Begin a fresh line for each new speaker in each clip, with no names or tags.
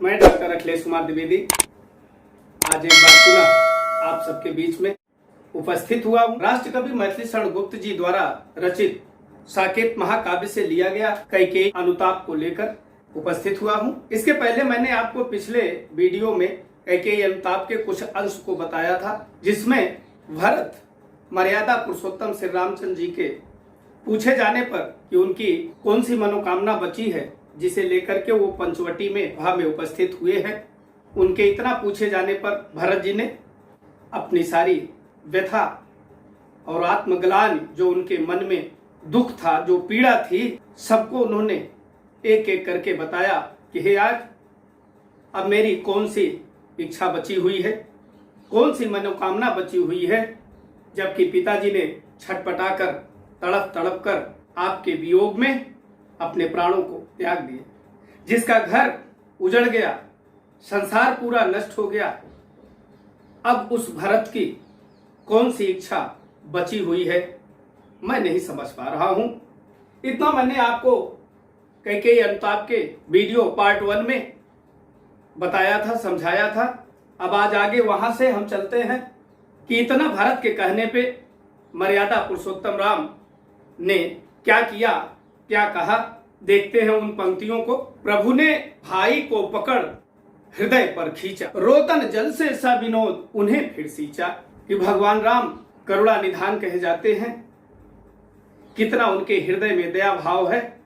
मैं डॉक्टर अखिलेश कुमार द्विवेदी आज एक बार पुनः आप सबके बीच में उपस्थित हुआ हूँ। राष्ट्र कवि मैथिली शरण गुप्त जी द्वारा रचित साकेत महाकाव्य से लिया गया कैकेयी अनुताप को लेकर उपस्थित हुआ हूँ। इसके पहले मैंने आपको पिछले वीडियो में कैकेयी अनुताप के कुछ अंश को बताया था, जिसमें भरत मर्यादा पुरुषोत्तम श्री रामचंद्र जी के पूछे जाने पर कि उनकी कौन सी मनोकामना बची है जिसे लेकर के वो पंचवटी में सभा में उपस्थित हुए हैं। उनके इतना पूछे जाने पर भरत जी ने अपनी सारी व्यथा और आत्मग्लानि जो उनके मन में दुख था, जो पीड़ा थी, सबको उन्होंने एक एक करके बताया कि हे आज अब मेरी कौन सी इच्छा बची हुई है, कौन सी मनोकामना बची हुई है। जबकि पिताजी ने छटपटाकर तड़प तड़प कर आपके वियोग में अपने प्राणों को त्याग दिए, जिसका घर उजड़ गया, संसार पूरा नष्ट हो गया। अब उस भरत की कौन सी इच्छा बची हुई है, मैं नहीं समझ पा रहा हूं। इतना मैंने आपको कैकेयी अनुताप के वीडियो पार्ट 1 में बताया था, समझाया था। अब आज आगे वहां से हम चलते हैं कि इतना भरत के कहने पे मर्यादा पुरुषोत्तम राम ने क्या किया, क्या कहा। देखते हैं उन पंक्तियों को। प्रभु ने भाई को पकड़ हृदय पर खींचा, रोतन जल से सा विनोद उन्हें फिर सींचा। कि भगवान राम करुणा निधान कहे जाते हैं। कितना उनके हृदय में दया भाव है,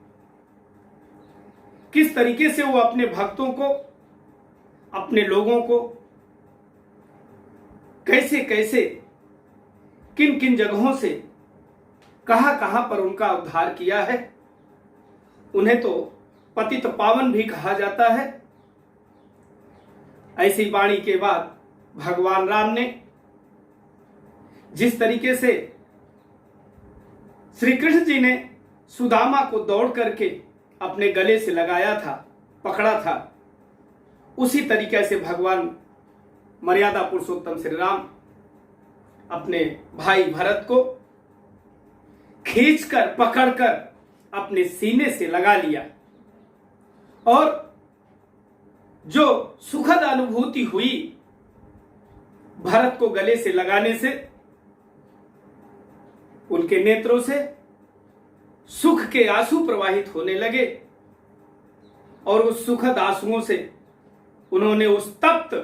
किस तरीके से वो अपने भक्तों को, अपने लोगों को कैसे कैसे, किन किन जगहों से, कहां कहां पर उनका उद्धार किया है। उन्हें तो पतित पावन भी कहा जाता है। ऐसी वाणी के बाद भगवान राम ने जिस तरीके से श्री कृष्ण जी ने सुदामा को दौड़ करके अपने गले से लगाया था, पकड़ा था, उसी तरीके से भगवान मर्यादा पुरुषोत्तम श्री राम अपने भाई भरत को खींचकर, पकड़कर अपने सीने से लगा लिया। और जो सुखद अनुभूति हुई भरत को गले से लगाने से, उनके नेत्रों से सुख के आंसू प्रवाहित होने लगे। और उस सुखद आंसुओं से उन्होंने उस तप्त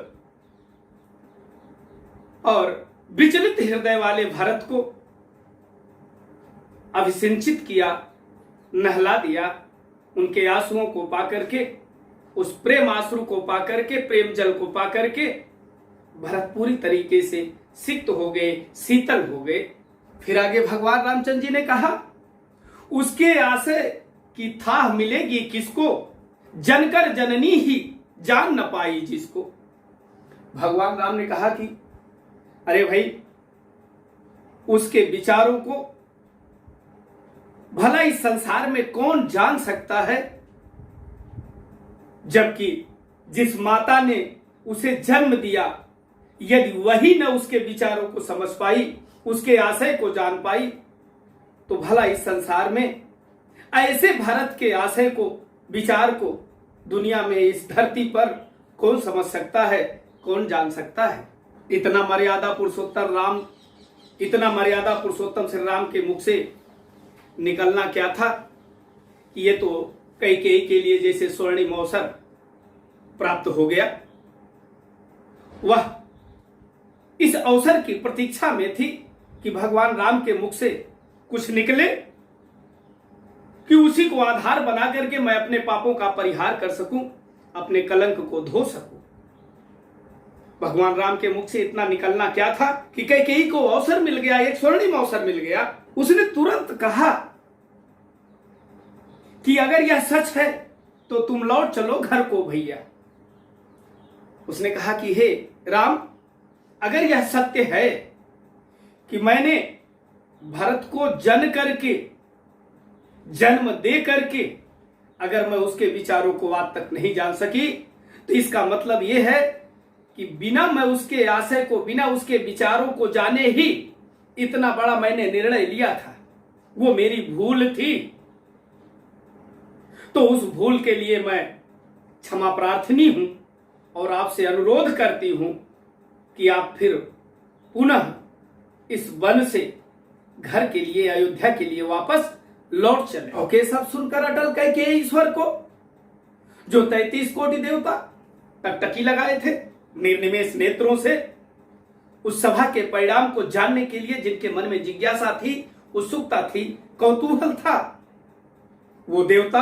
और विचलित हृदय वाले भरत को अभिसिंचित किया, नहला दिया। उनके आंसुओं को पाकर के, उस प्रेम आंसू को पाकर के, प्रेम जल को पाकर के भरत पूरी तरीके से सिक्त हो गए, शीतल हो गए। फिर आगे भगवान रामचंद्र जी ने कहा, उसके आशय की थाह मिलेगी किसको, जनकर जननी ही जान न पाई जिसको। भगवान राम ने कहा कि अरे भाई, उसके विचारों को भला इस संसार में कौन जान सकता है, जबकि जिस माता ने उसे जन्म दिया, यदि वही न उसके विचारों को समझ पाई, उसके आशय को जान पाई, तो भला इस संसार में ऐसे भरत के आशय को, विचार को दुनिया में, इस धरती पर कौन समझ सकता है, कौन जान सकता है। इतना मर्यादा पुरुषोत्तम श्री राम के मुख से निकलना क्या था कि ये तो कैकेयी के लिए जैसे स्वर्णिम अवसर प्राप्त हो गया। वह इस अवसर की प्रतीक्षा में थी कि भगवान राम के मुख से कुछ निकले, कि उसी को आधार बना करके मैं अपने पापों का परिहार कर सकूं, अपने कलंक को धो सकूं। भगवान राम के मुख से इतना निकलना क्या था कि कैकेयी को अवसर मिल गया, एक स्वर्णिम अवसर मिल गया। उसने तुरंत कहा कि अगर यह सच है तो तुम लौट चलो घर को भैया। उसने कहा कि हे राम, अगर यह सत्य है कि मैंने भरत को जन्म दे करके अगर मैं उसके विचारों को आज तक नहीं जान सकी, तो इसका मतलब यह है कि बिना मैं उसके आशय को, बिना उसके विचारों को जाने ही इतना बड़ा मैंने निर्णय लिया था, वो मेरी भूल थी। तो उस भूल के लिए मैं क्षमा प्रार्थनी हूं। और आपसे अनुरोध करती हूं कि आप फिर पुनः इस वन से घर के लिए, अयोध्या के लिए वापस लौट चले। और के सब सुनकर अटल कैकेयी ईश्वर को, जो 33 कोटि देवता टकटकी लगाए थे निर्निमेष नेत्रों से, उस सभा के परिणाम को जानने के लिए जिनके मन में जिज्ञासा थी, उत्सुकता थी, कौतूहल था, वो देवता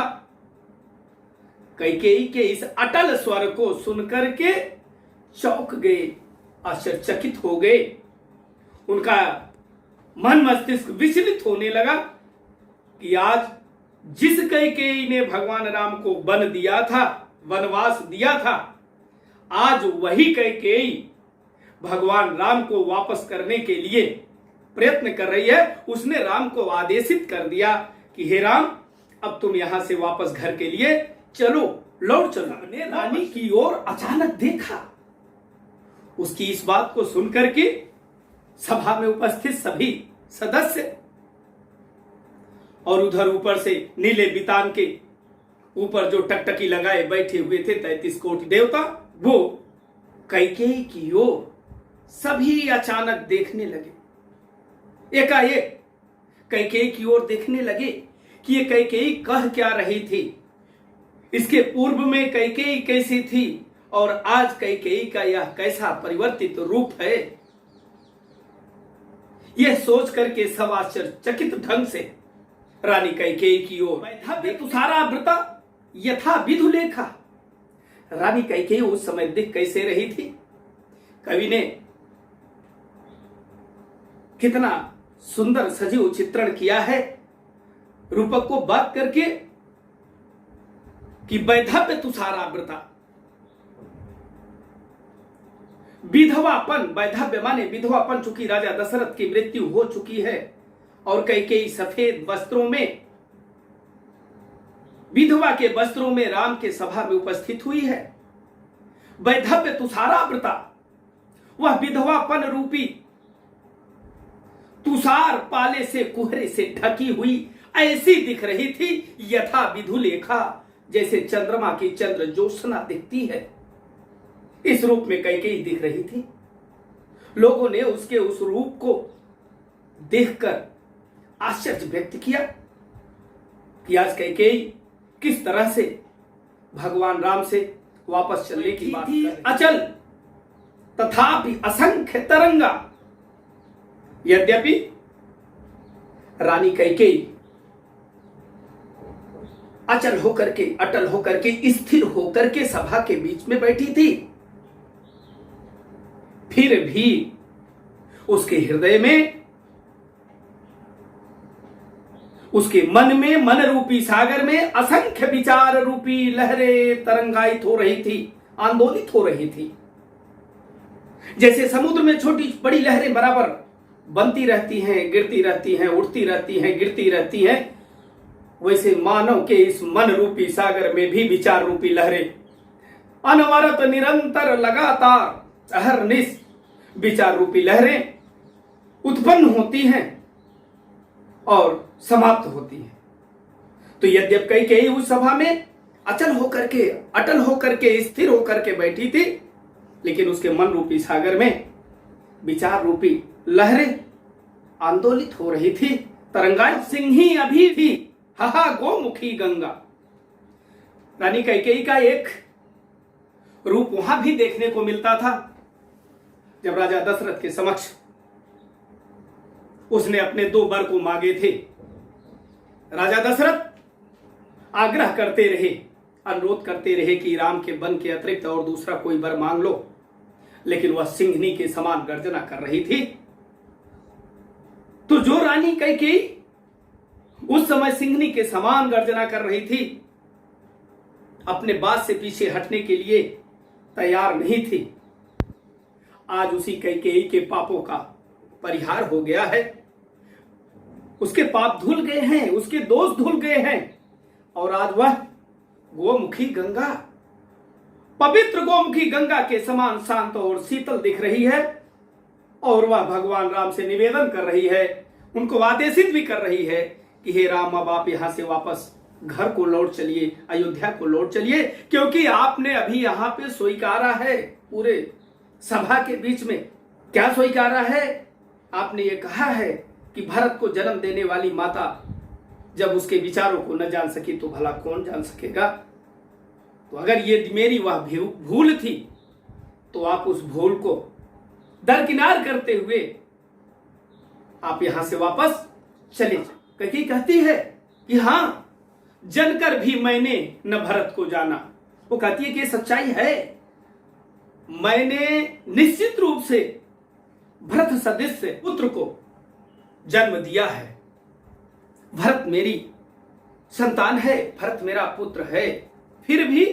कैकेयी के इस अटल स्वर को सुनकर के चौंक गए, आश्चर्यचकित हो गए। उनका मन मस्तिष्क विचलित होने लगा कि आज जिस कैकेयी ने भगवान राम को वन दिया था, वनवास दिया था, आज वही कैकेयी भगवान राम को वापस करने के लिए प्रयत्न कर रही है। उसने राम को आदेशित कर दिया कि हे राम, अब तुम यहां से वापस घर के लिए चलो, लौट चलो। ने रानी की ओर अचानक देखा। उसकी इस बात को सुनकर के सभा में उपस्थित सभी सदस्य और उधर ऊपर से नीले बितान के ऊपर जो टकटकी लगाए बैठे हुए थे 33 कोटि देवता, वो कैकेयी की ओर सभी अचानक देखने लगे। एकाएक कैकेयी की ओर देखने लगे कि ये कैकेयी कह क्या रही थी, इसके पूर्व में कैकेयी कैसी थी और आज कैकेयी का यह कैसा परिवर्तित रूप है। यह सोच करके सब आश्चर्यचकित ढंग से रानी कैकेयी की ओर वैधव्य तुषारा व्रता यथा विधु लेखा। रानी कैकेयी उस समय दिख कैसे रही थी? कवि ने कितना सुंदर सजीव चित्रण किया है रूपक को बात करके कि वैधव्य तुषारा व्रता, विधवापन, वैधव्य माने विधवापन, चूंकि राजा दशरथ की मृत्यु हो चुकी है और कैकेयी सफेद वस्त्रों में, विधवा के वस्त्रों में राम के सभा में उपस्थित हुई है। वैधव्य तुषारा व्रता, वह विधवापन रूपी तुषार पाले से, कुहरे से ढकी हुई ऐसी दिख रही थी यथा विधु लेखा, जैसे चंद्रमा की चंद्र ज्योत्सना दिखती है। इस रूप में कैकेयी दिख रही थी। लोगों ने उसके उस रूप को देखकर आश्चर्य व्यक्त किया कि आज कैकेयी किस तरह से भगवान राम से वापस चलने की बात कर रही। अचल तथापि असंख्य तरंगा, यद्यपि रानी कैकेयी अचल होकर के, अटल होकर के, स्थिर होकर के सभा के बीच में बैठी थी, फिर भी उसके हृदय में, उसके मन में, मन रूपी सागर में असंख्य विचार रूपी लहरें तरंगायित हो रही थी, आंदोलित हो रही थी। जैसे समुद्र में छोटी बड़ी लहरें बराबर बनती रहती हैं, गिरती रहती हैं, उठती रहती हैं, गिरती रहती हैं, वैसे मानव के इस मन रूपी सागर में भी विचार रूपी लहरें अनवरत निरंतर लगातार अहरनिश विचार रूपी लहरें उत्पन्न होती हैं और समाप्त होती हैं। तो यद्यप कैकेयी उस सभा में अचल होकर के, अटल होकर के, स्थिर होकर के बैठी थी, लेकिन उसके मन रूपी सागर में विचार रूपी लहरें आंदोलित हो रही थी, तरंगायित सिंही अभी थी, हा गोमुखी गंगा। रानी कैकेयी का एक रूप वहां भी देखने को मिलता था जब राजा दशरथ के समक्ष उसने अपने 2 वर को मांगे थे। राजा दशरथ आग्रह करते रहे, अनुरोध करते रहे कि राम के वन के अतिरिक्त और दूसरा कोई वर मांग लो, लेकिन वह सिंहनी के समान गर्जना कर रही थी। तो जो रानी कैकेयी उस समय सिंहनी के समान गर्जना कर रही थी, अपने बात से पीछे हटने के लिए तैयार नहीं थी। आज उसी कैकेयी के पापों का परिहार हो गया है, उसके पाप धुल गए हैं, उसके दोष धुल गए हैं और आज वह गोमुखी गंगा, पवित्र गोमुखी गंगा के समान शांत और शीतल दिख रही है। और वह भगवान राम से निवेदन कर रही है, उनको आदेशित भी कर रही है कि हे राम, अब आप यहां से वापस घर को लौट चलिए, अयोध्या को लौट चलिए, क्योंकि आपने अभी यहां पे स्वीकारा है पूरे सभा के बीच में। क्या स्वीकारा है? आपने ये कहा है कि भारत को जन्म देने वाली माता जब उसके विचारों को न जान सकी तो भला कौन जान सकेगा। तो अगर ये मेरी वह भूल थी तो आप उस भूल को दरकिनार करते हुए आप यहां से वापस चले जाओ। कैकेयी कहती है कि हां, जनकर भी मैंने न भरत को जाना। वो कहती है कि ये सच्चाई है, मैंने निश्चित रूप से भरत सदृश पुत्र को जन्म दिया है। भरत मेरी संतान है, भरत मेरा पुत्र है, फिर भी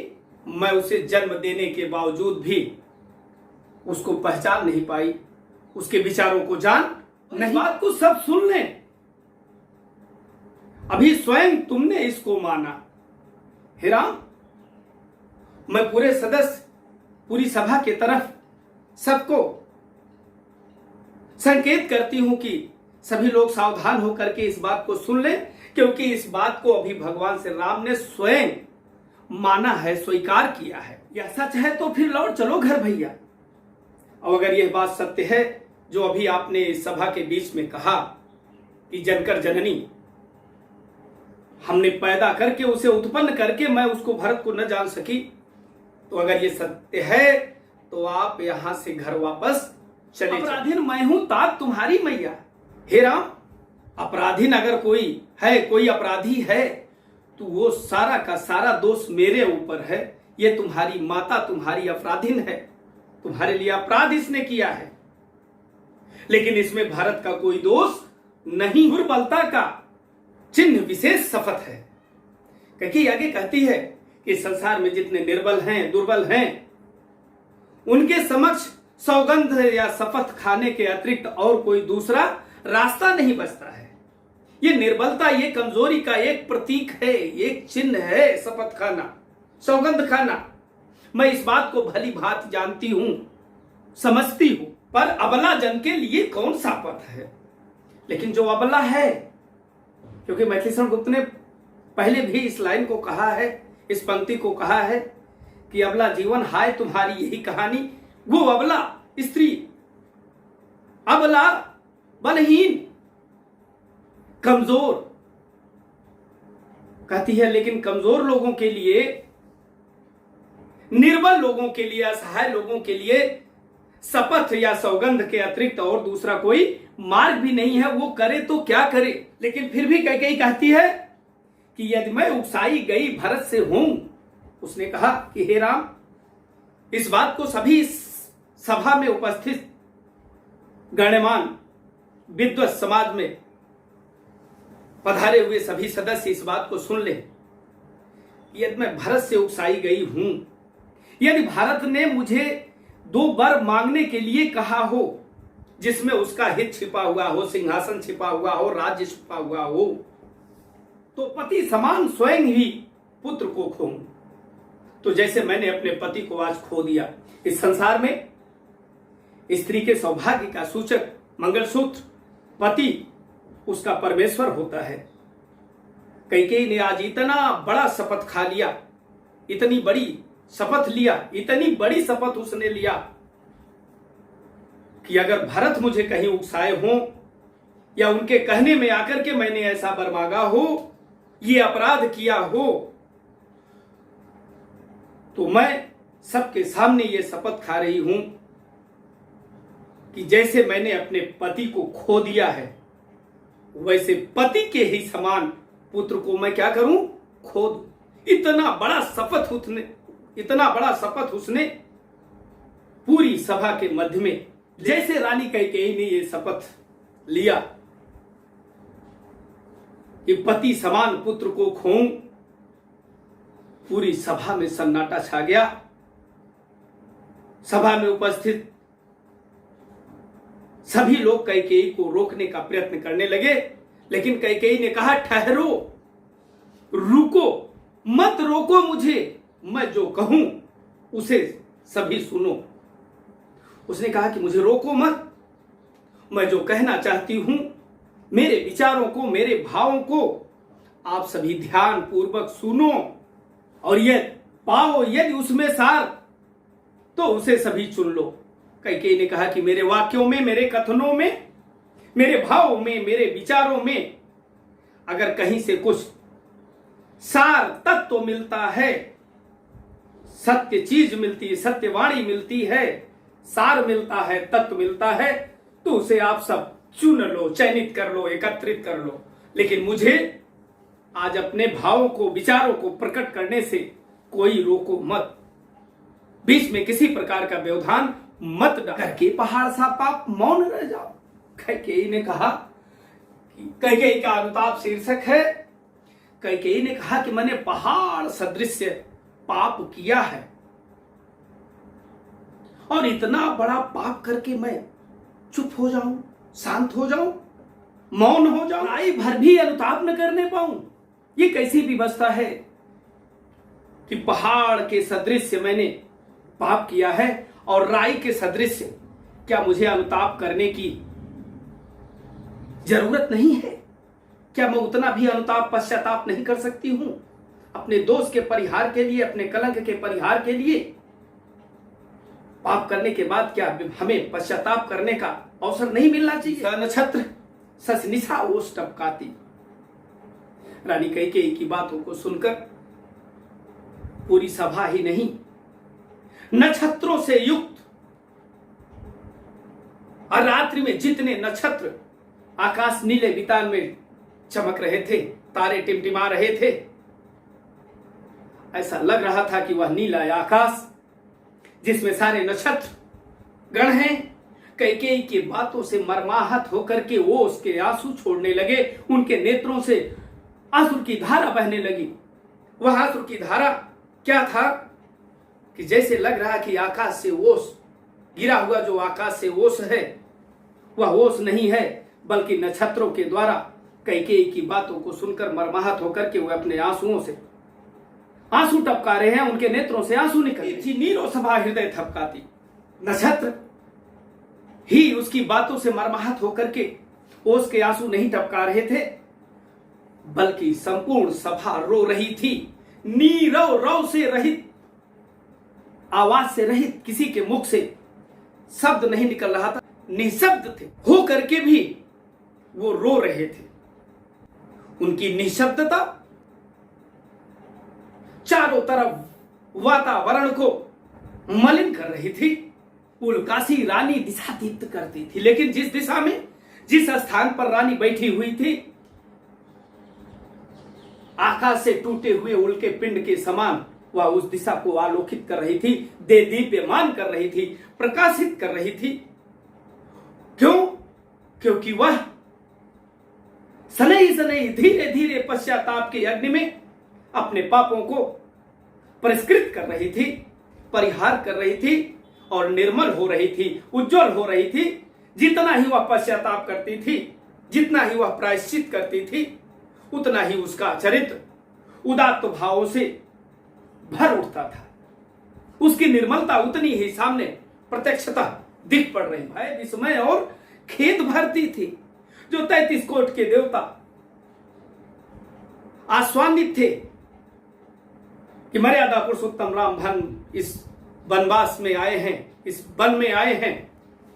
मैं उसे जन्म देने के बावजूद भी उसको पहचान नहीं पाई, उसके विचारों को जान नहीं। बात को सब सुन लें, अभी स्वयं तुमने इसको माना। हे राम, मैं पूरे सदस्य, पूरी सभा के तरफ सबको संकेत करती हूं कि सभी लोग सावधान होकर के इस बात को सुन लें, क्योंकि इस बात को अभी भगवान श्री राम ने स्वयं माना है, स्वीकार किया है। यह सच है तो फिर लौट चलो घर भैया। और अगर यह बात सत्य है जो अभी आपने इस सभा के बीच में कहा कि जनकर जननी हमने पैदा करके उसे उत्पन्न करके मैं उसको भरत को न जान सकी, तो अगर ये सत्य है तो आप यहां से घर वापस चले। अपराधीन मैं हूं तात तुम्हारी मैया। हे राम, अपराधीन अगर कोई है, कोई अपराधी है, तो वो सारा का सारा दोष मेरे ऊपर है। ये तुम्हारी माता तुम्हारी अपराधीन है, तुम्हारे लिए अपराध इसने किया है, लेकिन इसमें भारत का कोई दोष नहीं। दुर्बलता का चिन्ह विशेष शपथ है। कैकेयी आगे कहती है कि संसार में जितने निर्बल हैं, दुर्बल हैं, उनके समक्ष सौगंध या शपथ खाने के अतिरिक्त और कोई दूसरा रास्ता नहीं बचता है। ये निर्बलता, ये कमजोरी का एक प्रतीक है, एक चिन्ह है शपथ खाना, सौगंध खाना। मैं इस बात को भली भांति जानती हूं, समझती हूं, पर अबला जन के लिए कौन सा पथ है। लेकिन जो अबला है, क्योंकि मैथिलीशरण गुप्त ने पहले भी इस लाइन को कहा है, इस पंक्ति को कहा है कि अबला जीवन हाय तुम्हारी यही कहानी। वो अबला स्त्री, अबला, बलहीन, कमजोर कहती है, लेकिन कमजोर लोगों के लिए, निर्बल लोगों के लिए, असहाय लोगों के लिए शपथ या सौगंध के अतिरिक्त और दूसरा कोई मार्ग भी नहीं है। वो करे तो क्या करे। लेकिन फिर भी कैकेयी कहती है कि यदि मैं उकसाई गई भरत से हूं, उसने कहा कि हे राम, इस बात को सभी सभा में उपस्थित गण्यमान विद्वत समाज में पधारे हुए सभी सदस्य इस बात को सुन ले, यदि मैं भरत से उकसाई गई हूं, यदि भारत ने मुझे 2 वर मांगने के लिए कहा हो, जिसमें उसका हित छिपा हुआ हो, सिंहासन छिपा हुआ हो, राज्य छिपा हुआ हो, तो पति समान स्वयं ही पुत्र को खोऊं। तो जैसे मैंने अपने पति को आज खो दिया, इस संसार में स्त्री के सौभाग्य का सूचक मंगलसूत्र पति उसका परमेश्वर होता है। कैकेयी ने आज इतना बड़ा शपथ खा लिया, इतनी बड़ी शपथ लिया, इतनी बड़ी शपथ उसने लिया कि अगर भरत मुझे कहीं उकसाए हो या उनके कहने में आकर के मैंने ऐसा वर मांगा हो, ये अपराध किया हो, तो मैं सबके सामने ये शपथ खा रही हूं कि जैसे मैंने अपने पति को खो दिया है, वैसे पति के ही समान पुत्र को मैं क्या करूं, खो दूं। इतना बड़ा शपथ उसने पूरी सभा के मध्य में, जैसे रानी कैकेयी ने ये शपथ लिया कि पति समान पुत्र को खोऊं, पूरी सभा में सन्नाटा छा गया। सभा में उपस्थित सभी लोग कैकेयी को रोकने का प्रयत्न करने लगे, लेकिन कैकेयी ने कहा, ठहरो, रुको, मत रोको मुझे, मैं जो कहूं उसे सभी सुनो। उसने कहा कि मुझे रोको मत, मैं जो कहना चाहती हूं, मेरे विचारों को, मेरे भावों को आप सभी ध्यान पूर्वक सुनो और ये पाओ यदि उसमें सार तो उसे सभी चुन लो। कैकेयी ने कहा कि मेरे वाक्यों में, मेरे कथनों में, मेरे भावों में, मेरे विचारों में अगर कहीं से कुछ सार तत्व तो मिलता है, सत्य चीज मिलती है, सत्यवाणी मिलती है, सार मिलता है, तत्व मिलता है, तो उसे आप सब चुन लो, चयनित कर लो, एकत्रित कर लो। लेकिन मुझे आज अपने भावों को, विचारों को प्रकट करने से कोई रोको मत। बीच में किसी प्रकार का व्यवधान मत करके पहाड़ सा पाप मौन रह जाओ। कैकेयी ने कहा कि कैकेयी का अनुताप शीर्षक है। कैकेयी ने कहा कि मैंने पहाड़ सदृश पाप किया है और इतना बड़ा पाप करके मैं चुप हो जाऊं, शांत हो जाऊं, मौन हो जाऊं, राई भर भी अनुताप न करने पाऊं। ये कैसी व्यवस्था है कि पहाड़ के सदृश मैंने पाप किया है और राई के सदृश क्या मुझे अनुताप करने की जरूरत नहीं है? क्या मैं उतना भी अनुताप, पश्चाताप नहीं कर सकती हूं अपने दोष के परिहार के लिए, अपने कलंक के परिहार के लिए? पाप करने के बाद क्या हमें पश्चाताप करने का अवसर नहीं मिलना चाहिए? नक्षत्र ससनिशा ओस टपकाती। रानी कैकेयी की बातों को सुनकर पूरी सभा ही नहीं, नक्षत्रों से युक्त और रात्रि में जितने नक्षत्र आकाश नीले वितान में चमक रहे थे, तारे टिमटिमा रहे थे, ऐसा लग रहा था कि वह नीला आकाश जिसमें सारे नक्षत्र गण हैं, कैकेयी की बातों से मर्माहत होकर के वो उसके आंसू छोड़ने लगे। उनके नेत्रों से आंसू की धारा बहने लगी। वह आंसू की धारा क्या था कि जैसे लग रहा कि आकाश से ओस गिरा हुआ, जो आकाश से ओस है वह ओस नहीं है, बल्कि नक्षत्रों के द्वारा कैकेयी की बातों को सुनकर मर्माहत होकर के वह अपने आंसुओं से आंसू टपका रहे हैं, उनके नेत्रों से आंसू निकल थी। नीरो सभा हृदय थपकाती। नक्षत्र ही उसकी बातों से मर्माहत होकर के ओस के आंसू नहीं टपका रहे थे, बल्कि संपूर्ण सभा रो रही थी। नीरव रव से रहित, आवाज से रहित, किसी के मुख से शब्द नहीं निकल रहा था, निशब्द थे, हो करके भी वो रो रहे थे। उनकी निशब्दता चारों तरफ वातावरण को मलिन कर रही थी। पुलकाशी रानी दिशा दीप्त करती थी, लेकिन जिस दिशा में, जिस स्थान पर रानी बैठी हुई थी, आकाश से टूटे हुए उल्के पिंड के समान वह उस दिशा को आलोकित कर रही थी, दे दीप्यमान कर रही थी, प्रकाशित कर रही थी। क्यों? क्योंकि वह सनई सनई धीरे धीरे पश्चाताप के अग्नि में अपने पापों को परिष्कृत कर रही थी, परिहार कर रही थी और निर्मल हो रही थी, उज्जवल हो रही थी। जितना ही वह पश्चाताप करती थी, जितना ही वह प्रायश्चित करती थी, उतना ही उसका चरित्र उदात्त भावों से भर उठता था। उसकी निर्मलता उतनी ही सामने प्रत्यक्षता दिख पड़ रही, भय, विस्मय और खेद भरती थी। जो 33 कोट के देवता आश्वानित थे कि मर्यादा पुरुषोत्तम राम भन इस वनवास में आए हैं, इस वन में आए हैं,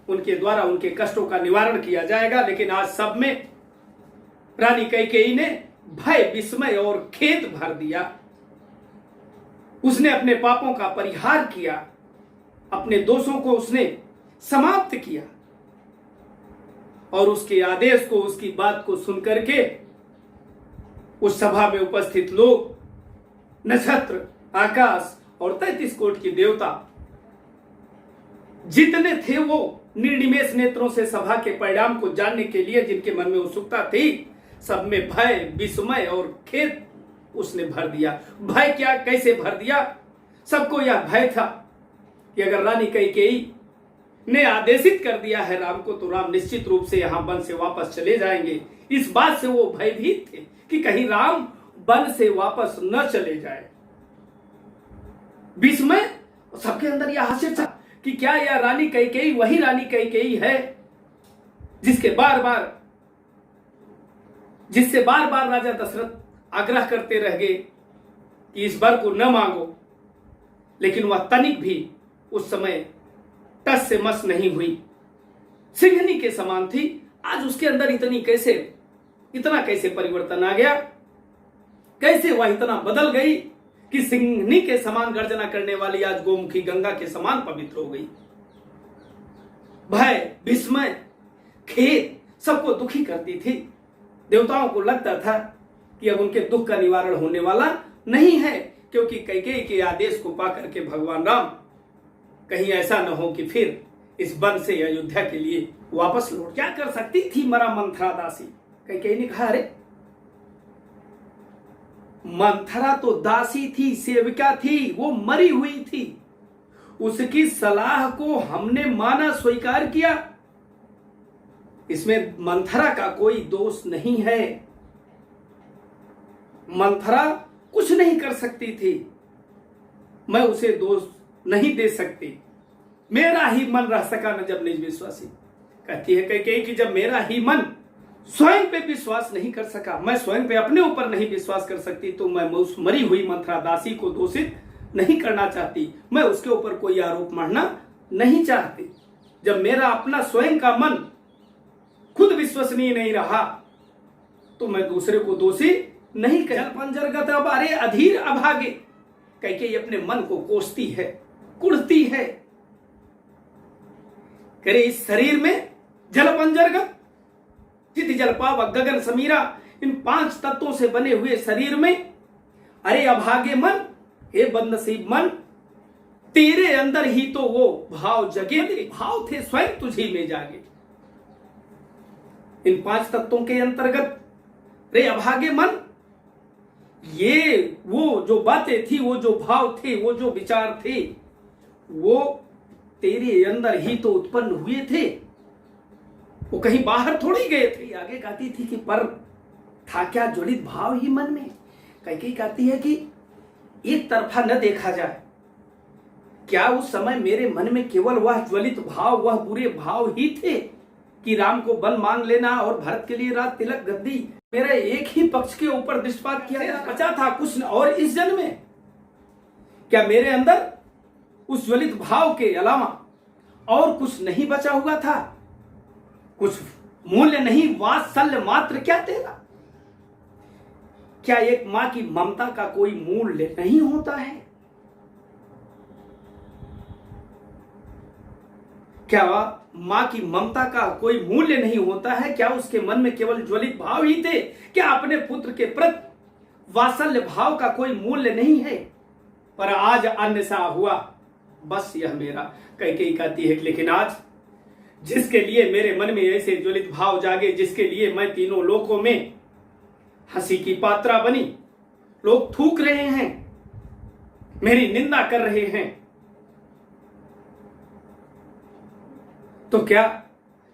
उनके द्वारा उनके कष्टों का निवारण किया जाएगा, लेकिन आज सब में रानी कैकेयी ने भय, विस्मय और खेद भर दिया। उसने अपने पापों का परिहार किया, अपने दोषों को उसने समाप्त किया और उसके आदेश को, उसकी बात को सुनकर के उस सभा में उपस्थित लोग, नक्षत्र, आकाश और 33 कोट के देवता जितने थे, वो निर्निमेष नेत्रों से सभा के परिणाम को जानने के लिए, जिनके मन में उत्सुकता थी, सब में भय, विस्मय और खेद उसने भर दिया। भय क्या, कैसे भर दिया? सबको यह भय था कि अगर रानी कैकेयी ने आदेशित कर दिया है राम को, तो राम निश्चित रूप से यहां वन से वापस चले जाएंगे। इस बात से वो भयभीत थे कि कहीं राम वन से वापस न चले जाए। विस्मय, सबके अंदर यह आश्चर्य था कि क्या यह रानी कैकेयी वही रानी कैकेयी है जिससे बार बार राजा दशरथ आग्रह करते रह गए कि इस वर को न मांगो, लेकिन वह तनिक भी उस समय टस से मस नहीं हुई। सिंहनी के समान थी। आज उसके अंदर इतना कैसे परिवर्तन आ गया, कैसे वह इतना बदल गई कि सिंहनी के समान गर्जना करने वाली आज गोमुखी गंगा के समान पवित्र हो गई। भय, विस्मय, खेद सबको दुखी करती थी। देवताओं को लगता था कि अब उनके दुख का निवारण होने वाला नहीं है, क्योंकि कैकेयी के आदेश को पाकर के भगवान राम कहीं ऐसा न हो कि फिर इस वन से अयोध्या के लिए वापस लौट। क्या कर सकती थी मरा मंथरा दासी? कैकेयी ने कहा, अरे मंथरा तो दासी थी, सेविका थी, वो मरी हुई थी। उसकी सलाह को हमने माना, स्वीकार किया। इसमें मंथरा का कोई दोष नहीं है। मंथरा कुछ नहीं कर सकती थी, मैं उसे दोष नहीं दे सकती। मेरा ही मन रह सका न जब निज विश्वासी। कहती है कैकेयी कि जब मेरा ही मन स्वयं पे विश्वास नहीं कर सका, मैं स्वयं पे अपने ऊपर नहीं विश्वास कर सकती, तो मैं उस मरी हुई मंथरा दासी को दोषित नहीं करना चाहती, मैं उसके ऊपर कोई आरोप मढ़ना नहीं चाहती। जब मेरा अपना स्वयं का मन खुद विश्वसनीय नहीं रहा, तो मैं दूसरे को दोषी नहीं कर। पंजरगत अबारे अधीर अभागे। कैकेयी अपने मन को कोसती है, कुढ़ती है। करे इस शरीर में जल पंजरगत, चित जल पावक गगन समीरा, इन 5 तत्वों से बने हुए शरीर में, अरे अभागे मन, हे बदनसीब मन, तेरे अंदर ही तो वो भाव जगे, भाव थे स्वयं तुझी में जागे। इन 5 तत्वों के अंतर्गत रे अभागे मन, ये वो जो बातें थी, वो जो भाव थे, वो जो विचार थे, वो तेरे अंदर ही तो उत्पन्न हुए थे, वो कहीं बाहर थोड़ी गए थे। आगे कहती थी कि पर था क्या ज्वलित भाव ही मन में। कैकेयी कहती है कि एक तरफा न देखा जाए, क्या उस समय मेरे मन में केवल वह ज्वलित भाव, वह बुरे भाव ही थे कि राम को वन मांग लेना और भरत के लिए राज तिलक गद्दी, मेरा एक ही पक्ष के ऊपर दृष्टिपात किया बचा था कुछ। और इस जन्म में क्या मेरे अंदर उस ज्वलित भाव के अलावा और कुछ नहीं बचा हुआ था? कुछ मूल्य नहीं, वात्सल्य मात्र क्या तेरा? क्या एक मां की ममता का कोई मूल्य नहीं होता है? क्या मां की ममता का कोई मूल्य नहीं होता है? क्या उसके मन में केवल ज्वलित भाव ही थे? क्या अपने पुत्र के प्रति वात्सल्य भाव का कोई मूल्य नहीं है? पर आज अन्य सा हुआ, बस यह मेरा। कैकेयी कहती है लेकिन आज जिसके लिए मेरे मन में ऐसे ज्वलित भाव जागे, जिसके लिए मैं तीनों लोकों में हंसी की पात्रा बनी, लोग थूक रहे हैं, मेरी निंदा कर रहे हैं, तो क्या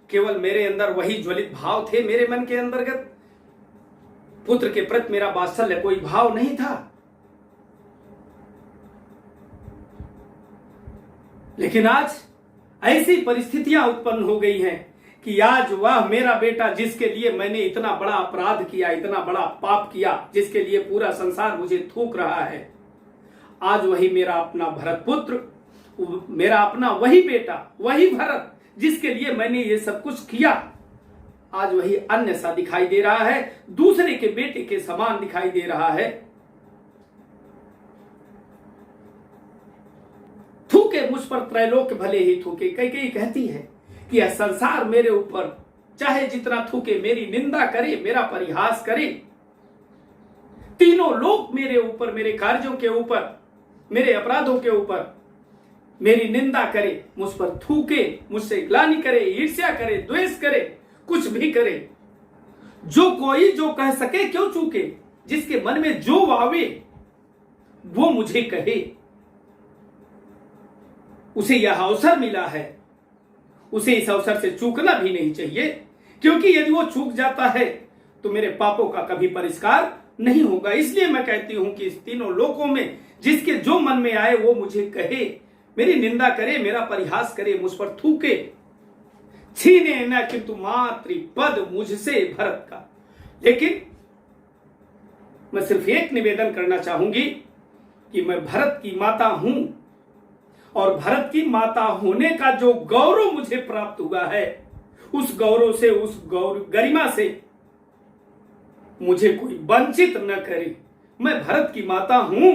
केवल मेरे अंदर वही ज्वलित भाव थे? मेरे मन के अंतर्गत पुत्र के प्रति मेरा वात्सल्य कोई भाव नहीं था? लेकिन आज ऐसी परिस्थितियां उत्पन्न हो गई हैं कि आज वह मेरा बेटा, जिसके लिए मैंने इतना बड़ा अपराध किया, इतना बड़ा पाप किया, जिसके लिए पूरा संसार मुझे थूक रहा है, आज वही मेरा अपना भरत पुत्र, मेरा अपना वही बेटा, वही भरत, जिसके लिए मैंने ये सब कुछ किया, आज वही अन्य सा दिखाई दे रहा है, दूसरे के बेटे के समान दिखाई दे रहा है। थूके मुझ पर त्रैलोक भले ही थूके। कैकेयी कहती है कि यह संसार मेरे ऊपर चाहे जितना थूके, मेरी निंदा करे, मेरा परिहास करे, तीनों लोग मेरे ऊपर, मेरे कार्यों के ऊपर, मेरे अपराधों के ऊपर मेरी निंदा करे, मुझ पर थूके, मुझसे ग्लानि करे, ईर्ष्या करे, द्वेष करे, कुछ भी करे, जो कोई जो कह सके क्यों चूके, जिसके मन में जो आवे वो मुझे कहे, उसे यह अवसर मिला है, उसे इस अवसर से चूकना भी नहीं चाहिए, क्योंकि यदि वो चूक जाता है तो मेरे पापों का कभी परिष्कार नहीं होगा। इसलिए मैं कहती हूं कि इस तीनों लोकों में जिसके जो मन में आए वो मुझे कहे, मेरी निंदा करे, मेरा परिहास करे, मुझ पर थूके, छीने न किंतु मातृ पद मुझसे भरत का। लेकिन मैं सिर्फ एक निवेदन करना चाहूंगी कि मैं भारत की माता हूं और भारत की माता होने का जो गौरव मुझे प्राप्त हुआ है, उस गौरव से, उस गरिमा से मुझे कोई वंचित न करे। मैं भारत की माता हूं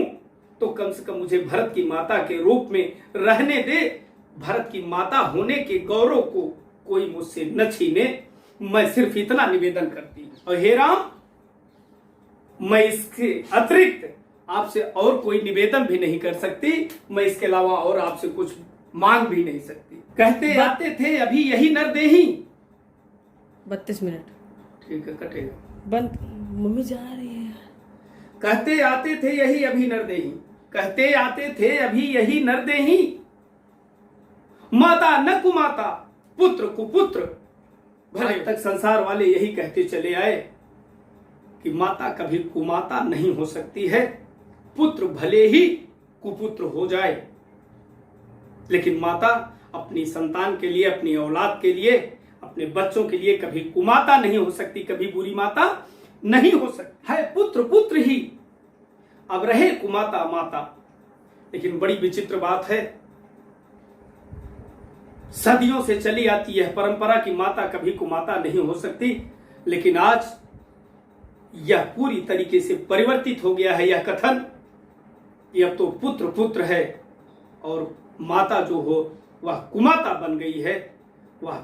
तो कम से कम मुझे भारत की माता के रूप में रहने दे। भारत की माता होने के गौरव को कोई मुझसे न छीने। मैं सिर्फ इतना निवेदन करती हूं। और हे राम, मैं इसके अतिरिक्त आपसे और कोई निवेदन भी नहीं कर सकती। मैं इसके अलावा और आपसे कुछ मांग भी नहीं सकती। कहते आते थे अभी यही नरदेही।
32 मिनट
ठीक है, कटेगा
बंद। मम्मी जा रही है।
कहते आते थे यही अभी नरदेही, कहते आते थे अभी यही नरदेही। माता न कुमाता, पुत्र कुपुत्र। भले तक संसार वाले यही कहते चले आए कि माता कभी कुमाता नहीं हो सकती है, पुत्र भले ही कुपुत्र हो जाए, लेकिन माता अपनी संतान के लिए, अपनी औलाद के लिए, अपने बच्चों के लिए कभी कुमाता नहीं हो सकती, कभी बुरी माता नहीं हो सकती है। पुत्र पुत्र ही, अब रहे कुमाता माता। लेकिन बड़ी विचित्र बात है, सदियों से चली आती है परंपरा की माता कभी कुमाता नहीं हो सकती, लेकिन आज यह पूरी तरीके से परिवर्तित हो गया है यह कथन कि अब तो पुत्र पुत्र है और माता जो हो वह कुमाता बन गई है। वह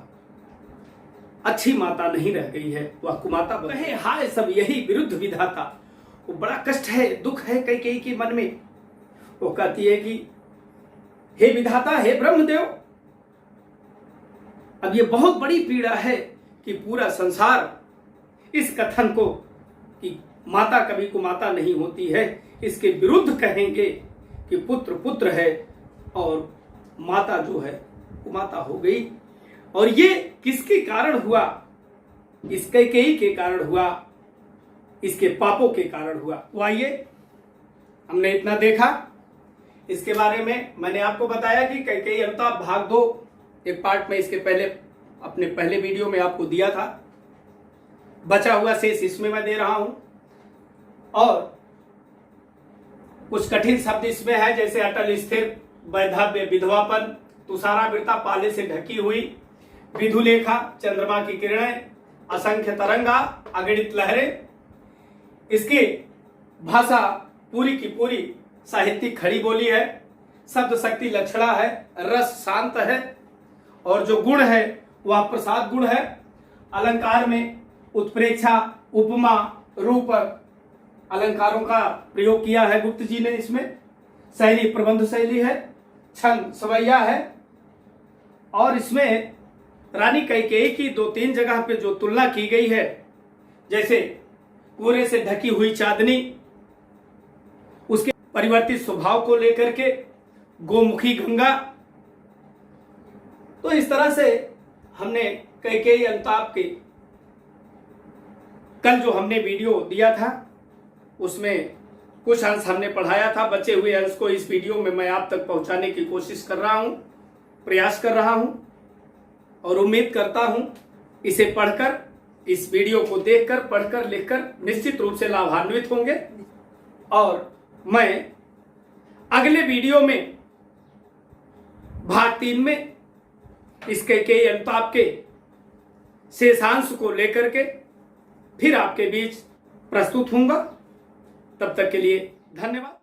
अच्छी माता नहीं रह गई है, वह कुमाता बन गई। हाय सब यही विरुद्ध विधाता। वो बड़ा कष्ट है, दुख है कैकेयी के मन में। वो कहती है कि हे विधाता, हे ब्रह्मदेव, अब ये बहुत बड़ी पीड़ा है कि पूरा संसार इस कथन को कि माता कभी कुमाता नहीं होती है, इसके विरुद्ध कहेंगे कि पुत्र पुत्र है और माता जो है कुमाता हो गई। और ये किसके कारण हुआ? इस कैकेयी के कारण हुआ, इसके पापों के कारण हुआ। तो आइए, हमने इतना देखा। इसके बारे में मैंने आपको बताया कि कैकेयी अनुताप भाग 2 एक पार्ट में इसके पहले अपने पहले वीडियो में आपको दिया था। बचा हुआ शेष इसमें मैं दे रहा हूं। और कुछ कठिन शब्द इसमें है, जैसे अटल स्थिर, वैधव्य, विधवापन, तुषारावृता, पाले से ढकी हुई, विधुलेखा, चंद्रमा की किरणें, असंख्य तरंगा, अगणित लहरें। इसकी भाषा पूरी की पूरी साहित्यिक खड़ी बोली है। शब्द शक्ति लक्षणा है, रस शांत है और जो गुण है वह प्रसाद गुण है। अलंकार में उत्प्रेक्षा, उपमा, रूपक अलंकारों का प्रयोग किया है गुप्त जी ने। इसमें शैली प्रबंध शैली है, छंद सवैया है। और इसमें रानी कैकेयी की 2-3 जगह पे जो तुलना की गई है, जैसे कोहरे से ढकी हुई चांदनी, उसके परिवर्तित स्वभाव को लेकर के गोमुखी गंगा। तो इस तरह से हमने कैकेयी अनुताप के कल जो हमने वीडियो दिया था उसमें कुछ अंश हमने पढ़ाया था। बचे हुए अंश को इस वीडियो में मैं आप तक पहुंचाने की कोशिश कर रहा हूं, प्रयास कर रहा हूं और उम्मीद करता हूं इसे पढ़कर, इस वीडियो को देखकर, पढ़कर, लिखकर निश्चित रूप से लाभान्वित होंगे। और मैं अगले वीडियो में भाग 3 में इस कैकेयी अनुताप के शेषांश को लेकर के फिर आपके बीच प्रस्तुत होऊंगा। तब तक के लिए धन्यवाद।